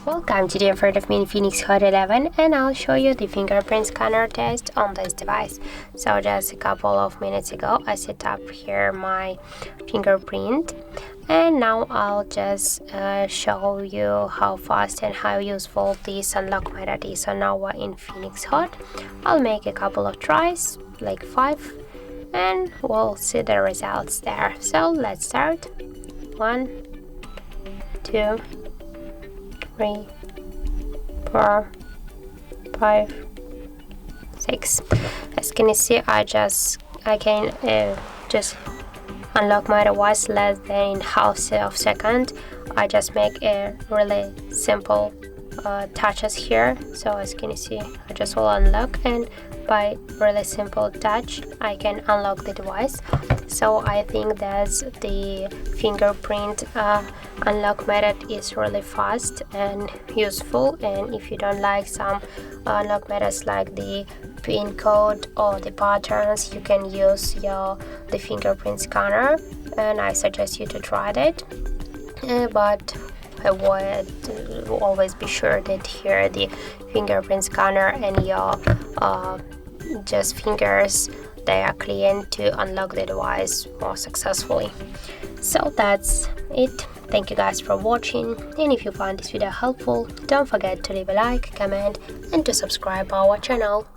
Welcome, today in front of me Infinix Hot 11, and I'll show you the fingerprint scanner test on this device. So just a couple of minutes ago I set up here my fingerprint, and now I'll just show you how fast and how useful this unlock method is on our Infinix Hot. I'll make a couple of tries, like 5, and we'll see the results there. So let's start. 1, 2, 3, 4, 5, 6. As can you see, I can just unlock my device less than in half of second. I just make a really simple touches here. So as can you see, I just will unlock, and by really simple touch I can unlock the device. So I think that the fingerprint unlock method is really fast and useful, and if you don't like some unlock methods like the pin code or the patterns, you can use the fingerprint scanner, and I suggest you to try that. But always be sure that here the fingerprint scanner and your just fingers, they are clean to unlock the device more successfully. So that's it. Thank you guys for watching, and if you found this video helpful, don't forget to leave a like, comment, and to subscribe our channel.